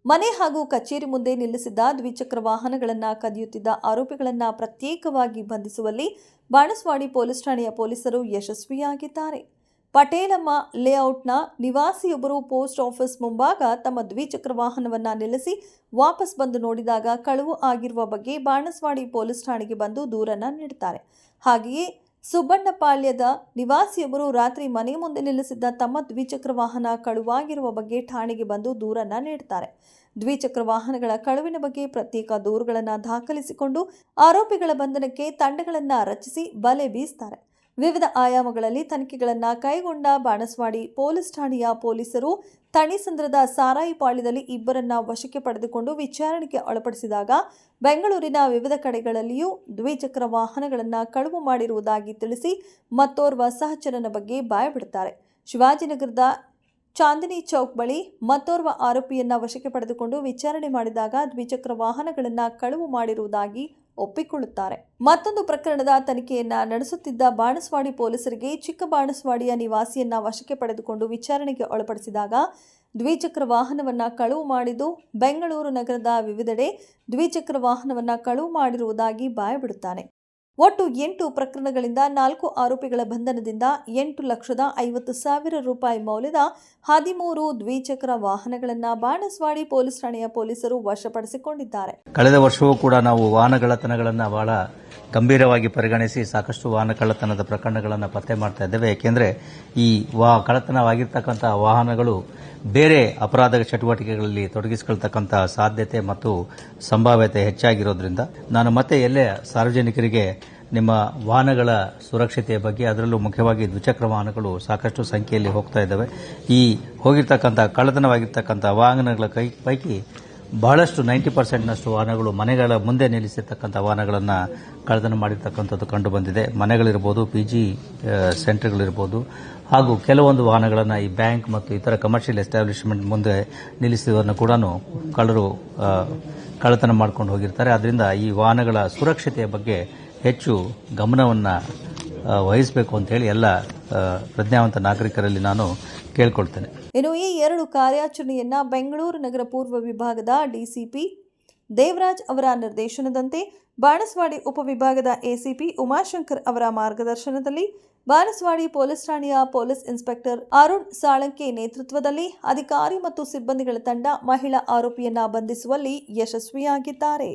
ಮನೆ ಹಾಗೂ ಕಚೇರಿ ಮುಂದೆ ನಿಲ್ಲಿಸಿದ್ದ ದ್ವಿಚಕ್ರ ವಾಹನಗಳನ್ನು ಕದಿಯುತ್ತಿದ್ದ ಆರೋಪಿಗಳನ್ನು ಪ್ರತ್ಯೇಕವಾಗಿ ಬಂಧಿಸುವಲ್ಲಿ ಬಾಣಸ್ವಾಡಿ ಪೊಲೀಸ್ ಠಾಣೆಯ ಪೊಲೀಸರು ಯಶಸ್ವಿಯಾಗಿದ್ದಾರೆ. ಪಟೇಲಮ್ಮ ಲೇಔಟ್ನ ನಿವಾಸಿಯೊಬ್ಬರು ಪೋಸ್ಟ್ ಆಫೀಸ್ ಮುಂಭಾಗ ತಮ್ಮ ದ್ವಿಚಕ್ರ ವಾಹನವನ್ನು ನಿಲ್ಲಿಸಿ ವಾಪಸ್ ಬಂದು ನೋಡಿದಾಗ ಕಳವು ಆಗಿರುವ ಬಗ್ಗೆ ಬಾಣಸ್ವಾಡಿ ಪೊಲೀಸ್ ಠಾಣೆಗೆ ಬಂದು ದೂರನ್ನು ನೀಡುತ್ತಾರೆ. ಹಾಗೆಯೇ ಸುಬ್ಬಣ್ಣಪಾಳ್ಯದ ನಿವಾಸಿಯೊಬ್ಬರು ರಾತ್ರಿ ಮನೆ ಮುಂದೆ ನಿಲ್ಲಿಸಿದ್ದ ತಮ್ಮ ದ್ವಿಚಕ್ರ ವಾಹನ ಕಳುವಾಗಿರುವ ಬಗ್ಗೆ ಠಾಣೆಗೆ ಬಂದು ದೂರನ್ನು ನೀಡುತ್ತಾರೆ. ದ್ವಿಚಕ್ರ ವಾಹನಗಳ ಕಳುವಿನ ಬಗ್ಗೆ ಪ್ರತ್ಯೇಕ ದೂರುಗಳನ್ನು ದಾಖಲಿಸಿಕೊಂಡು ಆರೋಪಿಗಳ ಬಂಧನಕ್ಕೆ ತಂಡಗಳನ್ನು ರಚಿಸಿ ಬಲೆ ಬೀಸುತ್ತಾರೆ. ವಿವಿಧ ಆಯಾಮಗಳಲ್ಲಿ ತನಿಖೆಗಳನ್ನು ಕೈಗೊಂಡ ಬಾಣಸ್ವಾಡಿ ಪೊಲೀಸ್ ಠಾಣೆಯ ಪೊಲೀಸರು ತಣಿಸಂದ್ರದ ಸಾರಾಯಿ ಪಾಳ್ಯದಲ್ಲಿ ಇಬ್ಬರನ್ನ ವಶಕ್ಕೆ ಪಡೆದುಕೊಂಡು ವಿಚಾರಣೆಗೆ ಒಳಪಡಿಸಿದಾಗ ಬೆಂಗಳೂರಿನ ವಿವಿಧ ಕಡೆಗಳಲ್ಲಿಯೂ ದ್ವಿಚಕ್ರ ವಾಹನಗಳನ್ನು ಕಳವು ಮಾಡಿರುವುದಾಗಿ ತಿಳಿಸಿ ಮತ್ತೋರ್ವ ಸಹಚರನ ಬಗ್ಗೆ ಬಾಯ್ಬಿಡುತ್ತಾರೆ. ಶಿವಾಜಿನಗರದ ಚಾಂದಿನಿ ಚೌಕ್ ಬಳಿ ಮತ್ತೋರ್ವ ಆರೋಪಿಯನ್ನ ವಶಕ್ಕೆ ಪಡೆದುಕೊಂಡು ವಿಚಾರಣೆ ಮಾಡಿದಾಗ ದ್ವಿಚಕ್ರ ವಾಹನಗಳನ್ನು ಕಳವು ಮಾಡಿರುವುದಾಗಿ ಒಪ್ಪಿಕೊಳ್ಳುತ್ತಾರೆ. ಮತ್ತೊಂದು ಪ್ರಕರಣದ ತನಿಖೆಯನ್ನ ನಡೆಸುತ್ತಿದ್ದ ಬಾಣಸ್ವಾಡಿ ಪೊಲೀಸರಿಗೆ ಚಿಕ್ಕಬಾಣಸ್ವಾಡಿಯ ನಿವಾಸಿಯನ್ನ ವಶಕ್ಕೆ ಪಡೆದುಕೊಂಡು ವಿಚಾರಣೆಗೆ ಒಳಪಡಿಸಿದಾಗ ದ್ವಿಚಕ್ರ ವಾಹನವನ್ನು ಕಳವು ಮಾಡಿದ್ದು ಬೆಂಗಳೂರು ನಗರದ ವಿವಿಧೆಡೆ ದ್ವಿಚಕ್ರ ವಾಹನವನ್ನು ಕಳವು ಮಾಡಿರುವುದಾಗಿ ಬಾಯ್ಬಿಡುತ್ತಾನೆ. ಒಟ್ಟು 8 ಪ್ರಕರಣಗಳಿಂದ 4 ಆರೋಪಿಗಳ ಬಂಧನದಿಂದ 8,50,000 ರೂಪಾಯಿ ಮೌಲ್ಯದ 13 ದ್ವಿಚಕ್ರ ವಾಹನಗಳನ್ನು ಬಾಣಸ್ವಾಡಿ ಪೊಲೀಸ್ ಠಾಣೆಯ ಪೊಲೀಸರು ವಶಪಡಿಸಿಕೊಂಡಿದ್ದಾರೆ. ಕಳೆದ ವರ್ಷವೂ ಕೂಡ ನಾವು ವಾಹನ ಕಳ್ಳತನಗಳನ್ನು ಬಹಳ ಗಂಭೀರವಾಗಿ ಪರಿಗಣಿಸಿ ಸಾಕಷ್ಟು ವಾಹನ ಕಳ್ಳತನದ ಪ್ರಕರಣಗಳನ್ನು ಪತ್ತೆ ಮಾಡ್ತಾ ಇದ್ದೇವೆ. ಏಕೆಂದರೆ ಈ ಕಳ್ಳತನವಾಗಿರ್ತಕ್ಕಂಥ ವಾಹನಗಳು ಬೇರೆ ಅಪರಾಧ ಚಟುವಟಿಕೆಗಳಲ್ಲಿ ತೊಡಗಿಸಿಕೊಳ್ತಕ್ಕಂಥ ಸಾಧ್ಯತೆ ಮತ್ತು ಸಂಭಾವ್ಯತೆ ಹೆಚ್ಚಾಗಿರೋದ್ರಿಂದ ನಾನು ಮತ್ತೆ ಎಲ್ಲೇ ಸಾರ್ವಜನಿಕರಿಗೆ ನಿಮ್ಮ ವಾಹನಗಳ ಸುರಕ್ಷತೆಯ ಬಗ್ಗೆ, ಅದರಲ್ಲೂ ಮುಖ್ಯವಾಗಿ ದ್ವಿಚಕ್ರ ವಾಹನಗಳು ಸಾಕಷ್ಟು ಸಂಖ್ಯೆಯಲ್ಲಿ ಹೋಗ್ತಾ ಇದ್ದಾವೆ. ಈ ಹೋಗಿರ್ತಕ್ಕಂಥ ಕಳ್ಳತನವಾಗಿರ್ತಕ್ಕಂಥ ವಾಹನಗಳ ಪೈಕಿ ಬಹಳಷ್ಟು 90% ವಾಹನಗಳು ಮನೆಗಳ ಮುಂದೆ ನಿಲ್ಲಿಸಿರ್ತಕ್ಕಂಥ ವಾಹನಗಳನ್ನು ಕಳ್ಳತನ ಮಾಡಿರ್ತಕ್ಕಂಥದ್ದು ಕಂಡು ಬಂದಿದೆ. ಮನೆಗಳಿರ್ಬೋದು, PG ಸೆಂಟರ್ಗಳಿರ್ಬೋದು, ಹಾಗೂ ಕೆಲವೊಂದು ವಾಹನಗಳನ್ನು ಈ ಬ್ಯಾಂಕ್ ಮತ್ತು ಇತರ ಕಮರ್ಷಿಯಲ್ ಎಸ್ಟಾಬ್ಲಿಷ್ಮೆಂಟ್ ಮುಂದೆ ನಿಲ್ಲಿಸಿದವನ್ನು ಕೂಡ ಕಳ್ಳರು ಕಳ್ಳತನ ಮಾಡ್ಕೊಂಡು ಹೋಗಿರ್ತಾರೆ. ಅದರಿಂದ ಈ ವಾಹನಗಳ ಸುರಕ್ಷತೆಯ ಬಗ್ಗೆ ಹೆಚ್ಚು ಗಮನವನ್ನು ವಹಿಸಬೇಕು ಅಂತ ಹೇಳಿ ಎಲ್ಲ ಪ್ರಜ್ಞಾವಂತ ನಾಗರಿಕರಲ್ಲಿ ನಾನು ಕೇಳ್ಕೊಳ್ತೇನೆ. ಇನ್ನು ಈ 2 ಕಾರ್ಯಾಚರಣೆಯನ್ನ ಬೆಂಗಳೂರು ನಗರ ಪೂರ್ವ ವಿಭಾಗದ DCP ದೇವರಾಜ್ ಅವರ ನಿರ್ದೇಶನದಂತೆ ಬಾಣಸ್ವಾಡಿ ಉಪವಿಭಾಗದ ACP ಉಮಾಶಂಕರ್ ಅವರ ಮಾರ್ಗದರ್ಶನದಲ್ಲಿ ಬಾಣಸ್ವಾಡಿ ಪೊಲೀಸ್ ಠಾಣೆಯ ಪೊಲೀಸ್ ಇನ್ಸ್ಪೆಕ್ಟರ್ ಅರುಣ್ ಸಾಳಂಕೆ ನೇತೃತ್ವದಲ್ಲಿ ಅಧಿಕಾರಿ ಮತ್ತು ಸಿಬ್ಬಂದಿಗಳ ತಂಡ ಮಹಿಳಾ ಆರೋಪಿಯನ್ನ ಬಂಧಿಸುವಲ್ಲಿ ಯಶಸ್ವಿಯಾಗಿದ್ದಾರೆ.